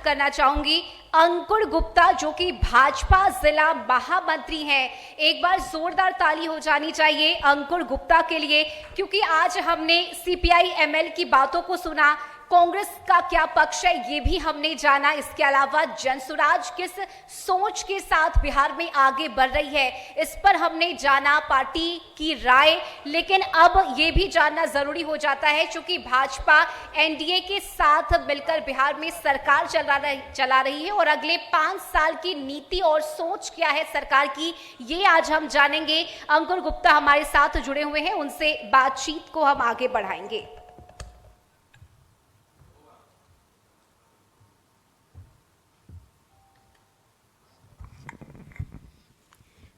करना चाहूंगी अंकुर गुप्ता, जो कि भाजपा जिला महामंत्री हैं। एक बार जोरदार ताली हो जानी चाहिए अंकुर गुप्ता के लिए, क्योंकि आज हमने सीपीआई एमएल की बातों को सुना, कांग्रेस का क्या पक्ष है ये भी हमने जाना। इसके अलावा जनसुराज किस सोच के साथ बिहार में आगे बढ़ रही है, इस पर हमने जाना पार्टी की राय। लेकिन अब ये भी जानना जरूरी हो जाता है, क्योंकि भाजपा एनडीए के साथ मिलकर बिहार में सरकार चला रही है, और अगले 5 साल की नीति और सोच क्या है सरकार की, ये आज हम जानेंगे। अंकुर गुप्ता हमारे साथ जुड़े हुए हैं, उनसे बातचीत को हम आगे बढ़ाएंगे।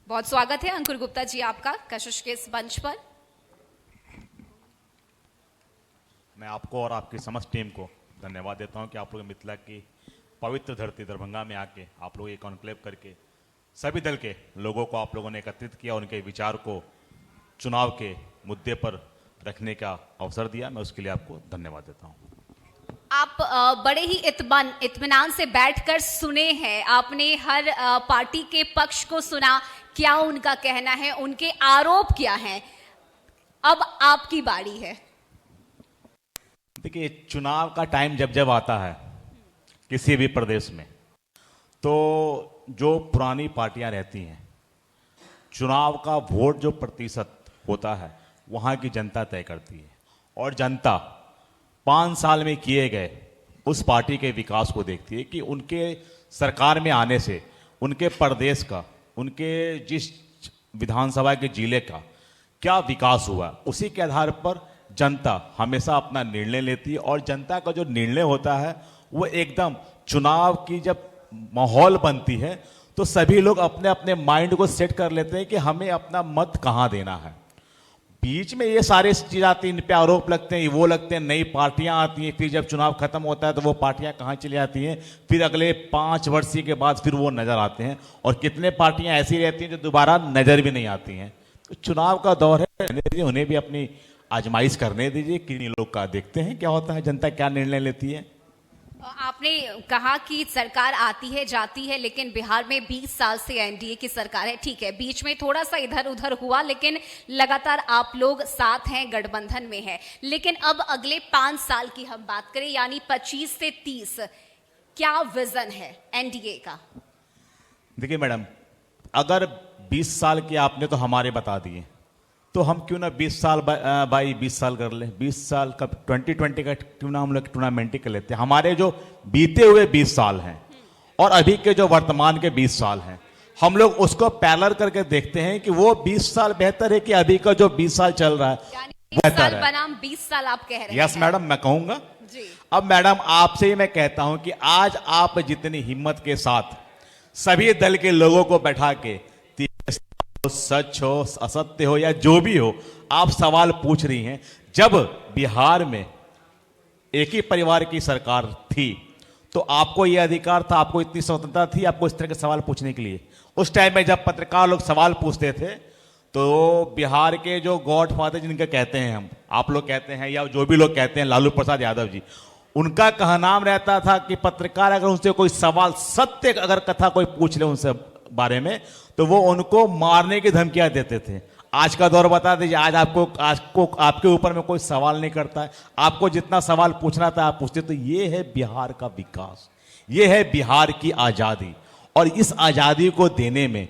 बहुत स्वागत है अंकुर गुप्ता जी आपका कशिश के इस मंच पर। मैं आपको और आपकी समस्त टीम को धन्यवाद देता हूं कि आप लोग मिथिला की पवित्र धरती दरभंगा में आके आप लोग ये कॉन्क्लेव करके सभी दल के लोगों को आप लोगों ने एकत्रित किया, उनके विचार को चुनाव के मुद्दे पर रखने का अवसर दिया। मैं उसके लिए आपको धन्यवाद देता हूं। आप बड़े ही इत्मीनान से बैठकर सुने हैं, आपने हर पार्टी के पक्ष को सुना, क्या उनका कहना है, उनके आरोप क्या हैं। अब आपकी बारी है। देखिए, चुनाव का टाइम जब जब आता है किसी भी प्रदेश में, तो जो पुरानी पार्टियां रहती हैं, चुनाव का वोट जो प्रतिशत होता है वहां की जनता तय करती है, और जनता 5 साल में किए गए उस पार्टी के विकास को देखती है कि उनके सरकार में आने से उनके प्रदेश का, उनके जिस विधानसभा के जिले का क्या विकास हुआ। उसी के आधार पर जनता हमेशा अपना निर्णय लेती है, और जनता का जो निर्णय होता है वो एकदम चुनाव की जब माहौल बनती है तो सभी लोग अपने अपने माइंड को सेट कर लेते हैं कि हमें अपना मत कहाँ देना है। बीच में ये सारे चीज आती हैं, इन पे आरोप लगते हैं, वो लगते हैं, नई पार्टियां आती हैं, फिर जब चुनाव खत्म होता है तो वो पार्टियां कहाँ चली जाती हैं, फिर अगले 5 वर्ष के बाद फिर वो नजर आते हैं, और कितने पार्टियां ऐसी रहती हैं जो दोबारा नजर भी नहीं आती हैं। तो चुनाव का दौर है, उन्हें भी अपनी आजमाइश करने दीजिए, किन्हीं लोग का देखते हैं क्या होता है, जनता क्या निर्णय लेती है। आपने कहा कि सरकार आती है जाती है, लेकिन बिहार में 20 साल से एनडीए की सरकार है। ठीक है, बीच में थोड़ा सा इधर उधर हुआ, लेकिन लगातार आप लोग साथ हैं, गठबंधन में है। लेकिन अब अगले 5 साल की हम बात करें, यानी 25 से 30, क्या विजन है एनडीए का? देखिए मैडम, अगर 20 साल की आपने तो हमारे बता दिए, तो हम क्यों ना 20 साल बाई 20 साल कर लें। 20 साल का 2020 का क्यों ना हम लोग टूर्नामेंट ही कर लेते हैं। हमारे जो बीते हुए 20 साल हैं और अभी के जो वर्तमान के 20 साल हैं, हम लोग उसको पैरेलल करके देखते हैं कि वो 20 साल बेहतर है कि अभी का जो 20 साल चल रहा है बेहतर है। बनाम 20 साल आप कह रहे हैं। यस मैडम, मैं कहूंगा जी। अब मैडम आपसे ही मैं कहता हूं कि आज आप जितनी हिम्मत के साथ सभी दल के लोगों को बैठा के, सच हो असत्य हो या जो भी हो, आप सवाल पूछ रही हैं। जब बिहार में एक ही परिवार की सरकार थी तो आपको यह अधिकार था, आपको इतनी स्वतंत्रता थी आपको इस तरह के सवाल पूछने के लिए। उस टाइम में जब पत्रकार लोग सवाल पूछते थे तो बिहार के जो गॉडफादर जिनके कहते हैं हम, आप लोग कहते हैं या जो भी लोग कहते हैं, लालू प्रसाद यादव जी, उनका कहनाम रहता था कि पत्रकार अगर उनसे कोई सवाल सत्य अगर कथा कोई पूछ ले उनसे बारे में, तो वो उनको मारने की धमकियां देते थे। आज का दौर बता दीजिए, आज आपको आपके ऊपर में कोई सवाल नहीं करता है, आपको जितना सवाल पूछना था आप पूछते। तो ये है बिहार का विकास, ये है बिहार की आजादी, और इस आजादी को देने में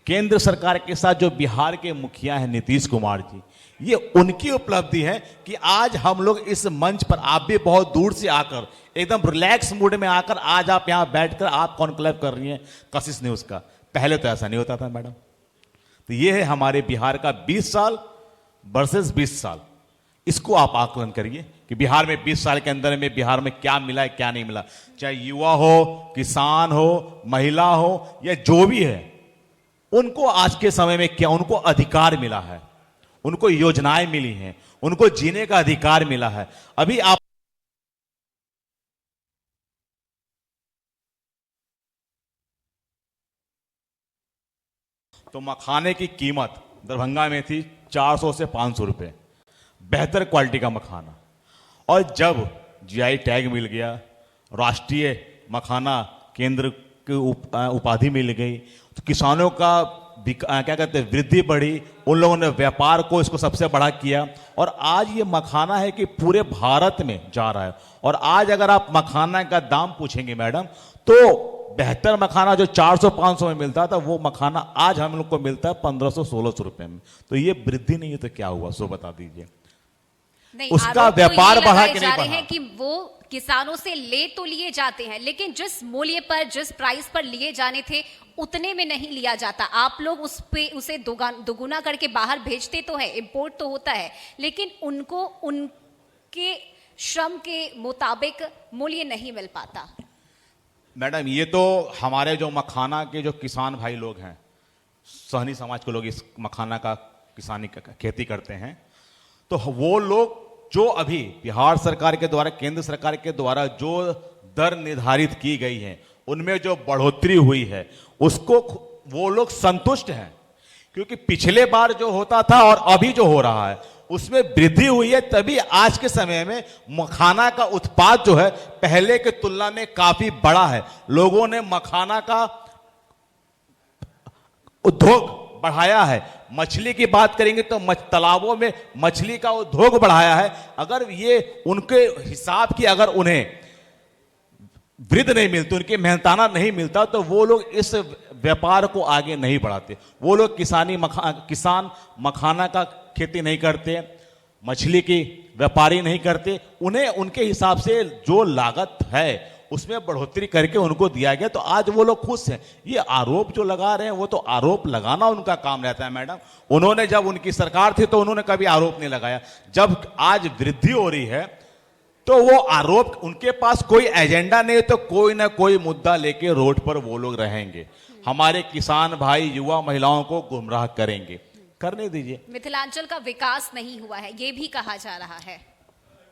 केंद्र सरकार के साथ जो बिहार के मुखिया हैं नीतीश कुमार जी, ये उनकी उपलब्धि है कि आज हम लोग इस मंच पर, आप भी बहुत दूर से आकर एकदम रिलैक्स मूड में आकर आज आप यहां बैठकर आप कॉन्क्लेव कर रही हैं कशिश न्यूज का। पहले तो ऐसा नहीं होता था मैडम। तो ये है हमारे बिहार का 20 साल वर्सेस 20 साल। इसको आप आकलन करिए कि बिहार में 20 साल के अंदर में बिहार में क्या मिला है क्या नहीं मिला। चाहे युवा हो, किसान हो, महिला हो या जो भी है, उनको आज के समय में क्या उनको अधिकार मिला है, उनको योजनाएं मिली हैं, उनको जीने का अधिकार मिला है। अभी आप तो मखाने की कीमत दरभंगा में थी 400 से 500 रुपए, बेहतर क्वालिटी का मखाना। और जब जीआई टैग मिल गया, राष्ट्रीय मखाना केंद्र की उपाधि मिल गई, तो किसानों का क्या कहते हैं वृद्धि बढ़ी, उन लोगों ने व्यापार को इसको सबसे बड़ा किया, और आज ये मखाना है कि पूरे भारत में जा रहा है। और आज अगर आप मखाना का दाम पूछेंगे मैडम, तो बेहतर मखाना जो 400-500 में मिलता था, वो मखाना आज हम लोग को मिलता है 1500-1600 रुपए में। तो ये वृद्धि नहीं है तो क्या हुआ, सो बता दीजिए। नहीं, उसका आरोप तो व्यापार ये बढ़ा लगाए कि जा नहीं रहे बढ़ा? हैं कि वो किसानों से ले तो लिए जाते हैं, लेकिन जिस मूल्य पर, जिस प्राइस पर लिए जाने थे उतने में नहीं लिया जाता। आप लोग उसे दुगुना करके बाहर भेजते तो है, इंपोर्ट तो होता है, लेकिन उनको उनके श्रम के मुताबिक मूल्य नहीं मिल पाता। मैडम ये तो हमारे जो मखाना के जो किसान भाई लोग हैं, सहनी समाज के लोग इस मखाना का किसानी का खेती करते हैं, तो वो लोग जो अभी बिहार सरकार के द्वारा, केंद्र सरकार के द्वारा जो दर निर्धारित की गई है, उनमें जो बढ़ोतरी हुई है, उसको वो लोग संतुष्ट हैं। क्योंकि पिछले बार जो होता था और अभी जो हो रहा है उसमें वृद्धि हुई है, तभी आज के समय में मखाना का उत्पाद जो है पहले के तुलना में काफी बड़ा है। लोगों ने मखाना का उद्योग बढ़ाया है। मछली की बात करेंगे तो तालाबों में मछली का उद्योग बढ़ाया है। अगर ये उनके हिसाब की अगर उन्हें वृद्धि नहीं मिलती, उनकी मेहनताना नहीं मिलता, तो वो लोग इस व्यापार को आगे नहीं बढ़ाते। वो लोग किसान मखाना का खेती नहीं करते, मछली की व्यापारी नहीं करते। उन्हें उनके हिसाब से जो लागत है उसमें बढ़ोतरी करके उनको दिया गया, तो आज वो लोग खुश हैं। ये आरोप जो लगा रहे हैं, वो तो आरोप लगाना उनका काम रहता है मैडम। उन्होंने जब उनकी सरकार थी तो उन्होंने कभी आरोप नहीं लगाया। जब आज वृद्धि हो रही है तो वो आरोप, उनके पास कोई एजेंडा नहीं, तो कोई ना कोई मुद्दा लेके रोड पर वो लोग रहेंगे, हमारे किसान भाई युवा महिलाओं को गुमराह करेंगे। करने दीजिए। मिथिलांचल का विकास नहीं हुआ है, ये भी कहा जा रहा है।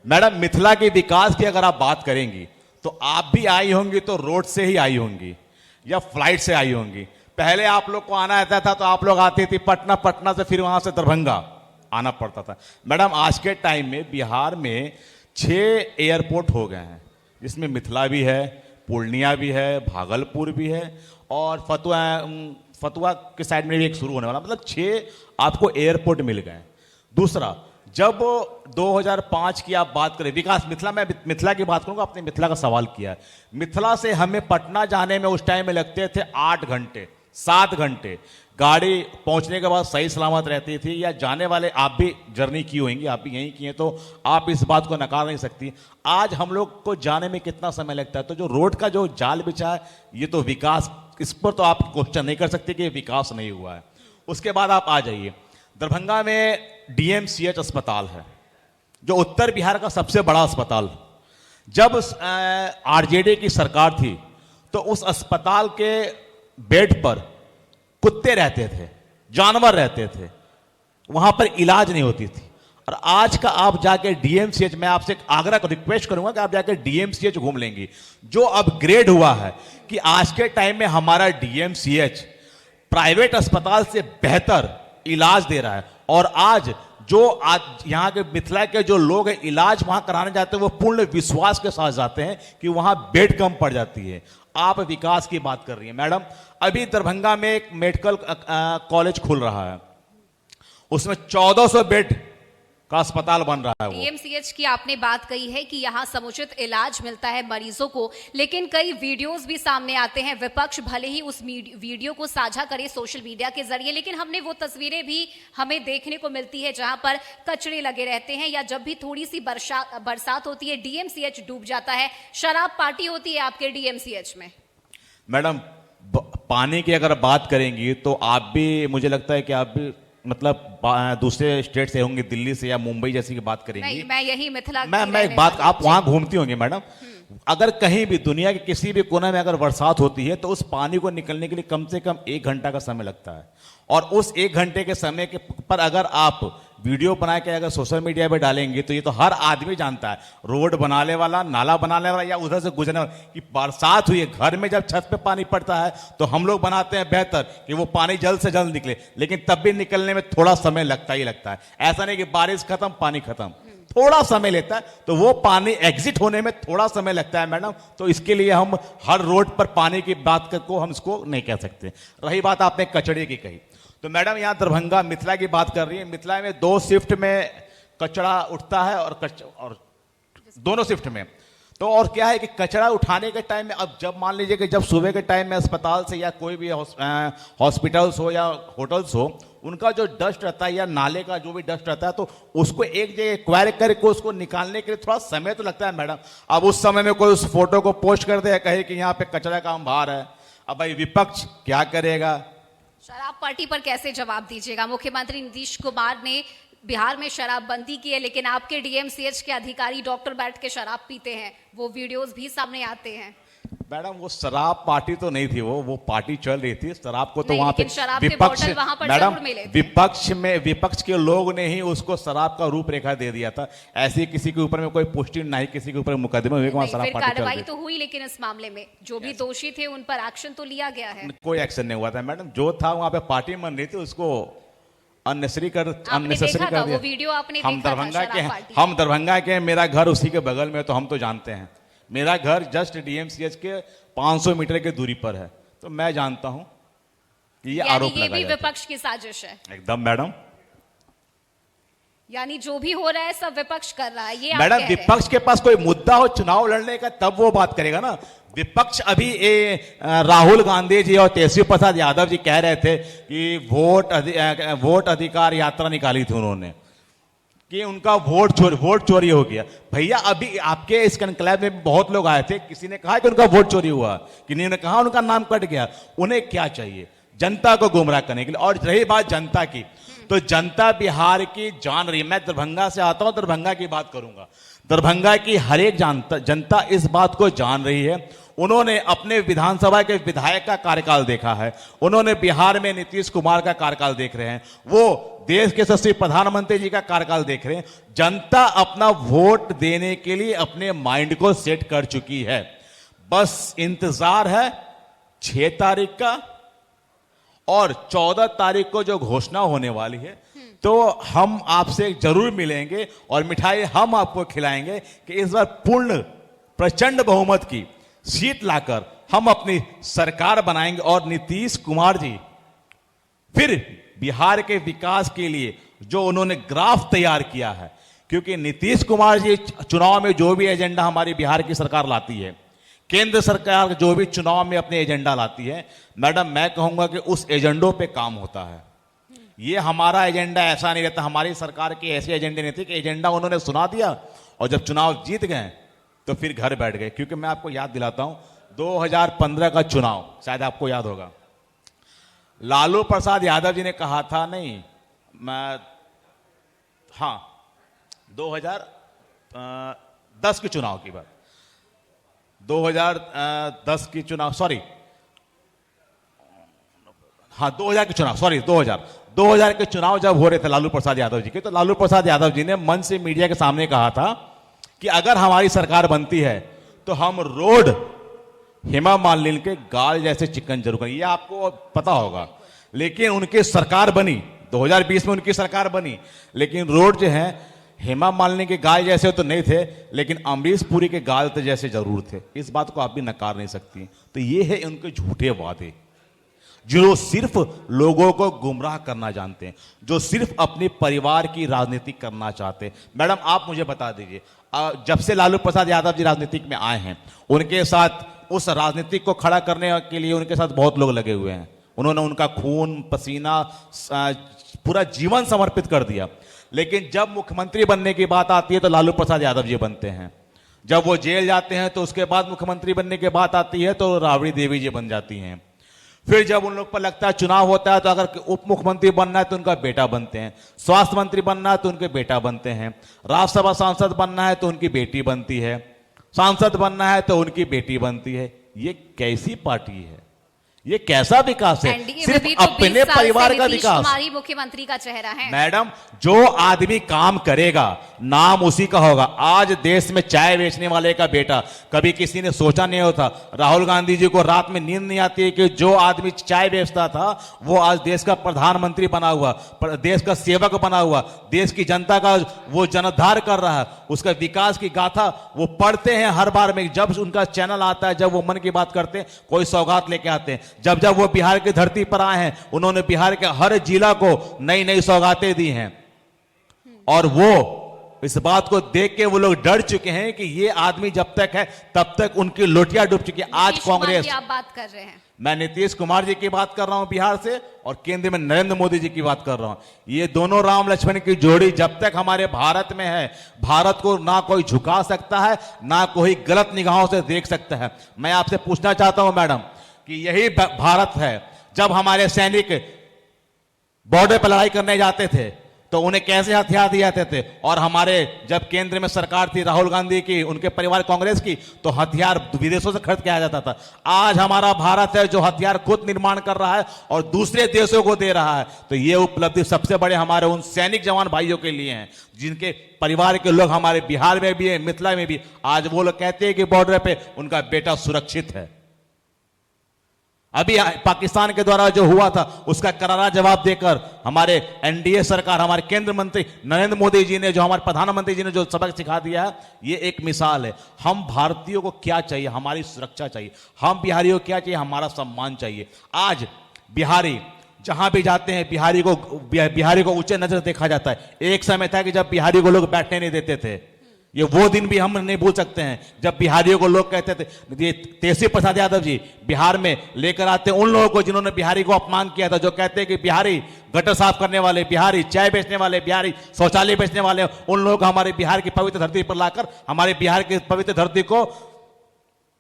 मैडम मिथिला के विकास की अगर आप बात करेंगी तो आप भी आई होंगी तो रोड से ही आई होंगी या फ्लाइट से आई होंगी। पहले आप लोग को आना आता था तो आप लोग आती थी पटना, पटना से फिर वहां से दरभंगा आना पड़ता था। मैडम आज के टाइम में बिहार में 6 एयरपोर्ट हो गए हैं, जिसमें मिथिला भी है, पूर्णिया भी है, भागलपुर भी है, और फतुआ के साइड में भी एक शुरू होने वाला। मतलब 6 आपको एयरपोर्ट मिल गए। दूसरा, जब 2005 की आप बात करें विकास, मैं मिथिला की बात करूंगा, आपने मिथिला का सवाल किया है। मिथिला से हमें पटना जाने में उस टाइम में लगते थे 8 घंटे 7 घंटे। गाड़ी पहुंचने के बाद सही सलामत रहती थी, या जाने वाले आप भी जर्नी की होंगी, आप भी यहीं की हैं, तो आप इस बात को नकार नहीं सकती। आज हम लोग को जाने में कितना समय लगता है। तो जो रोड का जो जाल बिछा है, ये तो विकास, इस पर तो आप क्वेश्चन नहीं कर सकते कि विकास नहीं हुआ है। उसके बाद आप आ जाइए, दरभंगा में DMCH अस्पताल है, जो उत्तर बिहार का सबसे बड़ा अस्पताल। जब RJD की सरकार थी तो उस अस्पताल के बेड पर कुत्ते रहते थे, जानवर रहते थे, वहां पर इलाज नहीं होती थी। और आज का आप जाके DMCH, मैं आपसे एक आग्रह रिक्वेस्ट करूंगा कि आप जाके DMCH घूम लेंगी। जो अपग्रेड हुआ है कि आज के टाइम में हमारा DMCH प्राइवेट अस्पताल से बेहतर इलाज दे रहा है। और आज यहाँ के मिथिला के जो लोग हैं इलाज वहां कराने जाते हैं, वो पूर्ण विश्वास के साथ जाते हैं कि वहां बेड कम पड़ जाती है। आप विकास की बात कर रही हैं मैडम, अभी दरभंगा में एक मेडिकल कॉलेज खुल रहा है, उसमें 1400 बेड का अस्पताल बन रहा है। DMCH की आपने बात कही है कि यहाँ समुचित इलाज मिलता है मरीजों को, लेकिन कई वीडियोस भी सामने आते हैं। विपक्ष भले ही उस वीडियो को साझा करे सोशल मीडिया के जरिए, लेकिन हमने वो तस्वीरें भी हमें देखने को मिलती है जहां पर कचरे लगे रहते हैं, या जब भी थोड़ी सी बरसात होती है DMCH डूब जाता है। शराब पार्टी होती है आपके DMCH में। मैडम पानी की अगर बात करेंगी तो आप भी, मुझे लगता है कि आप भी मतलब दूसरे स्टेट से होंगे, दिल्ली से या मुंबई जैसी की बात करेंगी। नहीं, मैं यही मिथिला मैं एक बात, आप वहां घूमती होंगी मैडम, अगर कहीं भी दुनिया के किसी भी कोने में अगर बरसात होती है तो उस पानी को निकलने के लिए कम से कम 1 घंटा का समय लगता है। और उस 1 घंटे के समय के पर अगर आप वीडियो बना के अगर सोशल मीडिया पे डालेंगे तो ये तो हर आदमी जानता है, रोड बनाने वाला, नाला बनाने वाला या उधर से गुजरने वाला, कि बरसात हुई है, घर में जब छत पे पानी पड़ता है तो हम लोग बनाते हैं बेहतर कि वो पानी जल्द से जल्द निकले, लेकिन तब भी निकलने में थोड़ा समय लगता ही लगता है। ऐसा नहीं कि बारिश खत्म पानी खत्म, थोड़ा समय लेता है, तो वो पानी एग्जिट होने में थोड़ा समय लगता है मैडम। तो इसके लिए हम हर रोड पर पानी की बात को हम इसको नहीं कह सकते। रही बात आपने कचड़े की कही, तो मैडम यहाँ दरभंगा मिथिला की बात कर रही है। मिथिला में 2 शिफ्ट में कचरा उठता है और दोनों शिफ्ट में। तो और क्या है कि कचरा उठाने के टाइम में, अब जब मान लीजिए कि जब सुबह के टाइम में अस्पताल से या कोई भी हॉस्पिटल्स हो या होटल्स हो, उनका जो डस्ट रहता है या नाले का जो भी डस्ट रहता है, तो उसको एक जगह एक्वायर करके उसको निकालने के लिए थोड़ा समय तो लगता है मैडम। अब उस समय में कोई उस फोटो को पोस्ट कर दे, कहे कि यहाँ पे कचरा का अंबार है, अब भाई विपक्ष क्या करेगा? शराब पार्टी पर कैसे जवाब दीजिएगा? मुख्यमंत्री नीतीश कुमार ने बिहार में शराबबंदी की है, लेकिन आपके डीएमसीएच के अधिकारी डॉक्टर बैठ के शराब पीते हैं, वो वीडियोस भी सामने आते हैं। मैडम वो शराब पार्टी तो नहीं थी, वो पार्टी चल रही थी। शराब को तो नहीं, वहां पे लेकिन शराब के विपक्ष, बॉटल वहां पर मैडम जरूर मिले थे। विपक्ष के लोग ने ही उसको शराब का रूपरेखा दे दिया था। ऐसी किसी के ऊपर में कोई पुष्टि नहीं, किसी के ऊपर मुकदमे हुए, वहां शराब पार्टी चल कार्रवाई रही तो हुई, लेकिन इस मामले में जो भी दोषी थे उन पर एक्शन तो लिया गया है। कोई एक्शन नहीं हुआ था मैडम। जो था वहां पे पार्टी मन रही थी, उसको अननेसेसरी कर वो वीडियो आपने हम देखा था, दरभंगा के शराब हैं, पार्टी। हम दरभंगा के हैं, मेरा घर उसी के बगल में है, तो हम तो जानते हैं। मेरा घर जस्ट डीएमसीएच के 500 मीटर की दूरी पर है, तो मैं जानता हूं कि ये आरोप ये लगाया भी जाता है। विपक्ष की साजिश है। एकदम मैडम। यानी जो भी हो रहा है सब विपक्ष कर रहा है, ये आप मैडम कह रहे हैं। विपक्ष के पास कोई मुद्दा हो चुनाव लड़ने का, तब वो बात करेगा ना। विपक्ष अभी राहुल गांधी जी और तेजस्वी प्रसाद यादव जी कह रहे थे कि वोट अधिकार यात्रा निकाली थी उन्होंने, कि उनका वोट चोरी हो गया। भैया अभी आपके इस कनक्लेव में बहुत लोग आए थे, किसी ने कहा कि उनका वोट चोरी हुआ, किसी ने कहा उनका नाम कट गया। उन्हें क्या चाहिए? जनता को गुमराह करने के लिए। और रही बात जनता की, तो जनता बिहार की जान रही है। मैं दरभंगा से आता हूं, दरभंगा की बात करूंगा। दरभंगा की हर एक जनता इस बात को जान रही है। उन्होंने अपने विधानसभा के विधायक का कार्यकाल देखा है, उन्होंने बिहार में नीतीश कुमार का कार्यकाल देख रहे हैं, वो देश के यशस्वी प्रधानमंत्री जी का कार्यकाल देख रहे हैं। जनता अपना वोट देने के लिए अपने माइंड को सेट कर चुकी है। बस इंतजार है 6 तारीख का, और 14 तारीख को जो घोषणा होने वाली है, तो हम आपसे जरूर मिलेंगे और मिठाई हम आपको खिलाएंगे कि इस बार पूर्ण प्रचंड बहुमत की सीट लाकर हम अपनी सरकार बनाएंगे। और नीतीश कुमार जी फिर बिहार के विकास के लिए जो उन्होंने ग्राफ तैयार किया है, क्योंकि नीतीश कुमार जी चुनाव में जो भी एजेंडा हमारी बिहार की सरकार लाती है, केंद्र सरकार जो भी चुनाव में अपने एजेंडा लाती है, मैडम मैं कहूंगा कि उस एजेंडों पे काम होता है। ये हमारा एजेंडा ऐसा नहीं रहता, हमारी सरकार के ऐसे एजेंडे नहीं थे कि एजेंडा उन्होंने सुना दिया और जब चुनाव जीत गए तो फिर घर बैठ गए। क्योंकि मैं आपको याद दिलाता हूं, 2015 का चुनाव शायद आपको याद होगा, लालू प्रसाद यादव जी ने कहा था, नहीं मैं, हाँ 2010 के चुनाव की बात, 2010 की चुनाव, सॉरी हाँ 2000 के चुनाव, सॉरी 2000 के चुनाव जब हो रहे थे लालू प्रसाद यादव जी के, तो लालू प्रसाद यादव जी ने मंच से मीडिया के सामने कहा था कि अगर हमारी सरकार बनती है तो हम रोड हेमा मालिनी के गाल जैसे चिकन जरूर करेंगे। ये आपको पता होगा। लेकिन उनकी सरकार बनी, 2020 में उनकी सरकार बनी, लेकिन रोड जो है हेमा मालिनी के गाल जैसे तो नहीं थे, लेकिन अमरीश पुरी के गाल जैसे जरूर थे। इस बात को आप भी नकार नहीं सकती। तो ये है उनके झूठे वादे, जो सिर्फ लोगों को गुमराह करना जानते हैं, जो सिर्फ अपने परिवार की राजनीति करना चाहते हैं। मैडम आप मुझे बता दीजिए, जब से लालू प्रसाद यादव जी राजनीतिक में आए हैं, उनके साथ उस राजनीतिक को खड़ा करने के लिए उनके साथ बहुत लोग लगे हुए हैं। उन्होंने उनका खून पसीना पूरा जीवन समर्पित कर दिया। लेकिन जब मुख्यमंत्री बनने की बात आती है तो लालू प्रसाद यादव जी बनते हैं। जब वो जेल जाते हैं तो उसके बाद मुख्यमंत्री बनने की बात आती है तो राबड़ी देवी जी बन जाती हैं। फिर जब उन लोग पर लगता है चुनाव होता है तो अगर उप मुख्यमंत्री बनना है तो उनका बेटा बनते हैं, स्वास्थ्य मंत्री बनना है तो उनके बेटा बनते हैं, राज्यसभा सांसद बनना है तो उनकी बेटी बनती है, सांसद बनना है तो उनकी बेटी बनती है। ये कैसी पार्टी है? ये कैसा विकास है? एनडीए में सिर्फ भी तो 20 अपने साल परिवार से का नीतीश विकास। कुमार ही मुख्यमंत्री का चेहरा है। मैडम, जो आदमी काम करेगा नाम उसी का होगा। आज देश में चाय बेचने वाले का बेटा, कभी किसी ने सोचा नहीं होता। राहुल गांधी जी को रात में नींद नहीं आती है कि जो आदमी चाय बेचता था वो आज देश का प्रधानमंत्री बना हुआ, देश का सेवक बना हुआ, देश की जनता का वो जनोद्धार कर रहा है। उसका विकास की गाथा वो पढ़ते हैं हर बार में, जब उनका चैनल आता है, जब वो मन की बात करते हैं, कोई सौगात लेके आते हैं। जब जब वो बिहार की धरती पर आए हैं, उन्होंने बिहार के हर जिला को नई नई सौगातें दी हैं। और वो इस बात को देख के वो लोग डर चुके हैं कि ये आदमी जब तक है तब तक उनकी लोटियां डूब चुकी है। आज नीतीश कुमार कांग्रेस, की आप बात कर रहे हैं। मैं नीतीश कुमार जी की बात कर रहा हूं बिहार से, और केंद्र में नरेंद्र मोदी जी की बात कर रहा हूं। ये दोनों राम लक्ष्मण की जोड़ी जब तक हमारे भारत में है, भारत को ना कोई झुका सकता है, ना कोई गलत निगाहों से देख सकता है। मैं आपसे पूछना चाहता हूं मैडम कि यही भारत है, जब हमारे सैनिक बॉर्डर पर लड़ाई करने जाते थे तो उन्हें कैसे हथियार दिए जाते थे, और हमारे जब केंद्र में सरकार थी राहुल गांधी की, उनके परिवार कांग्रेस की, तो हथियार विदेशों से खरीद के आया जाता था। आज हमारा भारत है जो हथियार खुद निर्माण कर रहा है और दूसरे देशों को दे रहा है। तो ये उपलब्धि सबसे बड़े हमारे उन सैनिक जवान भाइयों के लिए हैं जिनके परिवार के लोग हमारे बिहार में भी है, मिथिला में भी। आज वो लोग कहते हैं कि बॉर्डर पे उनका बेटा सुरक्षित है। अभी पाकिस्तान के द्वारा जो हुआ था उसका करारा जवाब देकर हमारे एनडीए सरकार, हमारे केंद्र मंत्री नरेंद्र मोदी जी ने, जो हमारे प्रधानमंत्री जी ने जो सबक सिखा दिया है, ये एक मिसाल है। हम भारतीयों को क्या चाहिए? हमारी सुरक्षा चाहिए। हम बिहारियों को क्या चाहिए? हमारा सम्मान चाहिए। आज बिहारी जहां भी जाते हैं बिहारी को ऊंचे नजर देखा जाता है। एक समय था कि जब बिहारी को लोग बैठने नहीं देते थे। ये वो दिन भी हम नहीं भूल सकते हैं जब बिहारियों को लोग कहते थे, ये तेजस्वी प्रसाद यादव जी बिहार में लेकर आते उन लोगों को जिन्होंने बिहारी को अपमान किया था, जो कहते हैं कि बिहारी गटर साफ करने वाले, बिहारी चाय बेचने वाले, बिहारी शौचालय बेचने वाले, उन लोगों को हमारे बिहार की पवित्र धरती पर लाकर हमारे बिहार की पवित्र धरती को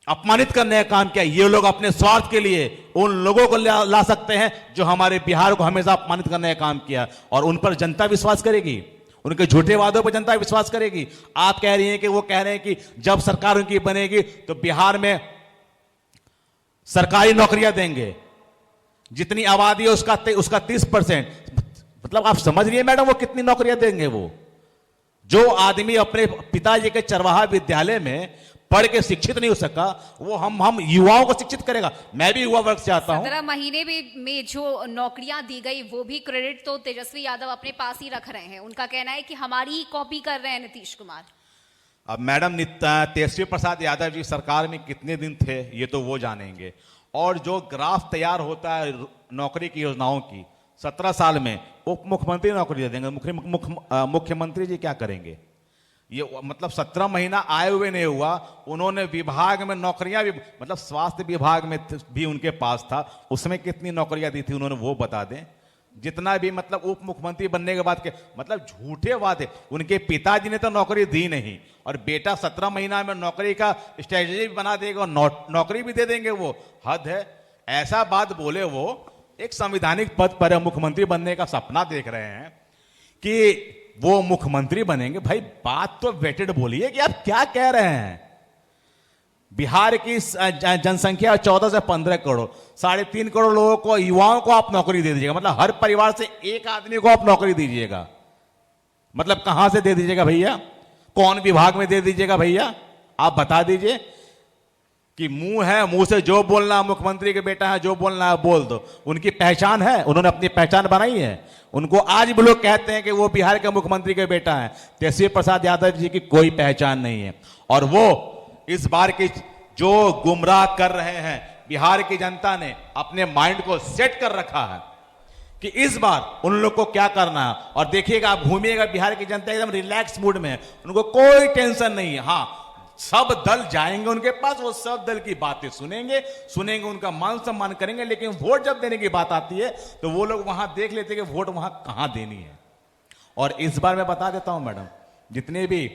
अपमानित करने का काम किया। ये लोग अपने स्वार्थ के लिए उन लोगों को ला सकते हैं जो हमारे बिहार को हमेशा अपमानित करने का काम किया, और उन पर जनता विश्वास करेगी। उनके झूठे वादों पर जनता विश्वास करेगी। आप कह रही हैं कि वो कह रहे हैं कि जब सरकार उनकी बनेगी तो बिहार में सरकारी नौकरियां देंगे, जितनी आबादी है उसका 30%। मतलब आप समझ रही है मैडम वो कितनी नौकरियां देंगे? वो जो आदमी अपने पिताजी के चरवाहा विद्यालय में पढ़ के शिक्षित नहीं हो सका, वो हम युवाओं को शिक्षित करेगा। मैं भी युवा वर्ग से आता हूं। 17 महीने में जो नौकरियां दी गई वो भी क्रेडिट तो तेजस्वी यादव अपने पास ही रख रहे हैं। उनका कहना है कि हमारी ही कॉपी कर रहे हैं नीतीश कुमार। अब मैडम तेजस्वी प्रसाद यादव जी सरकार में कितने दिन थे ये तो वो जानेंगे, और जो ग्राफ तैयार होता है नौकरी की योजनाओं की, 17 साल में उप मुख्यमंत्री नौकरी दे देंगे, मुख्यमंत्री जी क्या करेंगे? ये मतलब 17 महीना आए हुए नहीं हुआ, उन्होंने विभाग में नौकरियां भी, मतलब स्वास्थ्य विभाग में भी उनके पास था, उसमें कितनी नौकरियां दी थी उन्होंने वो बता दें। जितना भी मतलब उप मुख्यमंत्री बनने के बाद के मतलब झूठे वादे, उनके पिताजी ने तो नौकरी दी नहीं, और बेटा 17 महीना में नौकरी का स्ट्रेटेजी बना देगा और नौकरी भी दे देंगे। वो हद है। ऐसा बात बोले वो एक संवैधानिक पद पर मुख्यमंत्री बनने का सपना देख रहे हैं कि वो मुख्यमंत्री बनेंगे। भाई बात तो वेटेड बोलिए कि आप क्या कह रहे हैं। बिहार की जनसंख्या 14 से 15 करोड़, 3.5 करोड़ लोगों को, युवाओं को आप नौकरी दे दीजिएगा। मतलब हर परिवार से एक आदमी को आप नौकरी दीजिएगा। मतलब कहां से दे दीजिएगा भैया? कौन विभाग में दे दीजिएगा भैया? आप बता दीजिए। कि मुंह है, मुंह से जो बोलना, मुख्यमंत्री के बेटा है, जो बोलना है बोल दो। उनकी पहचान है, उन्होंने अपनी पहचान बनाई है। उनको आज भी लोग कहते हैं कि वो बिहार के मुख्यमंत्री के बेटा है। तेजस्वी प्रसाद यादव जी की कोई पहचान नहीं है, और वो इस बार की जो गुमराह कर रहे हैं, बिहार की जनता ने अपने माइंड को सेट कर रखा है कि इस बार उन लोग को क्या करना है। और देखिएगा, आप घूमिएगा, बिहार की जनता एकदम रिलैक्स मूड में है, उनको कोई टेंशन नहीं है। हाँ, सब दल जाएंगे उनके पास, वो सब दल की बातें सुनेंगे, उनका मान सम्मान करेंगे, लेकिन वोट जब देने की बात आती है तो वो लोग वहां देख लेते हैं कि वोट वहां कहां देनी है। और इस बार मैं बता देता हूं मैडम, जितने भी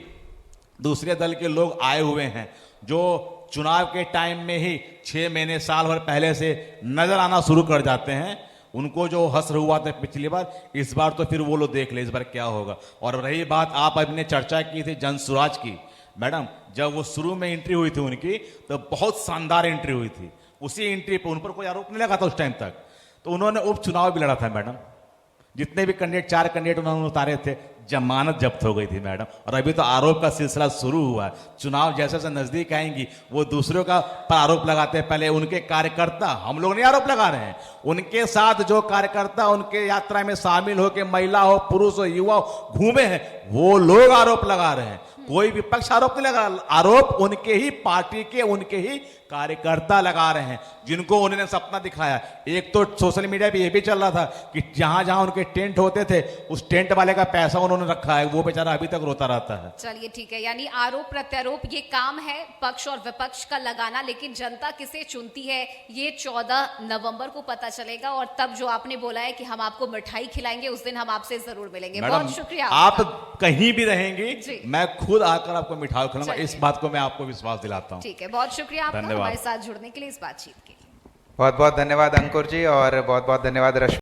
दूसरे दल के लोग आए हुए हैं, जो चुनाव के टाइम में ही 6 महीने साल भर पहले से नजर आना शुरू कर जाते हैं, उनको जो हसर हुआ था पिछली बार, इस बार तो फिर वो लोग देख ले इस बार क्या होगा। और रही बात, आप अपने चर्चा की थी जनसुराज की, मैडम जब वो शुरू में एंट्री हुई थी उनकी, तो बहुत शानदार एंट्री हुई थी। उसी एंट्री पे उन पर कोई आरोप नहीं लगा था उस टाइम तक। तो उन्होंने उपचुनाव भी लड़ा था मैडम, जितने भी कैंडिडेट 4 कैंडिडेट उन्होंने उतारे थे, जमानत जब्त हो गई थी मैडम। और अभी तो आरोप का सिलसिला शुरू हुआ है। चुनाव जैसे जैसे नजदीक आएंगी वो दूसरों का पर आरोप लगाते हैं। पहले उनके कार्यकर्ता, हम लोग नहीं आरोप लगा रहे हैं, उनके साथ जो कार्यकर्ता उनके यात्रा में शामिल हो के महिला हो, पुरुष हो, युवा हो, घूमे हैं, वो लोग आरोप लगा रहे हैं। कोई विपक्ष आरोप नहीं लगा, आरोप उनके ही पार्टी के, उनके ही कार्यकर्ता लगा रहे हैं, जिनको उन्होंने सपना दिखाया। एक तो सोशल मीडिया पे ये भी चल रहा था कि जहां जहां उनके टेंट होते थे उस टेंट वाले का पैसा उन्होंने रखा है, वो बेचारा अभी तक रोता रहता है। चलिए ठीक है, यानी आरोप प्रत्यारोप ये काम है पक्ष और विपक्ष का लगाना, लेकिन जनता किसे चुनती है ये 14 नवंबर को पता चलेगा। और तब जो आपने बोला है कि हम आपको मिठाई खिलाएंगे, उस दिन हम आपसे जरूर मिलेंगे। मैडम, बहुत शुक्रिया आप आपका। कहीं भी रहेंगी, जी। मैं खुद आकर आपको मिठाई खिलाऊंगा, चलिए। इस बात को मैं आपको विश्वास दिलाता हूँ। ठीक है, बहुत शुक्रिया आपका धन्यवाद। हमारे साथ जुड़ने के लिए, इस बातचीत के लिए। बहुत बहुत धन्यवाद अंकुर जी, और बहुत बहुत धन्यवाद रश्मि।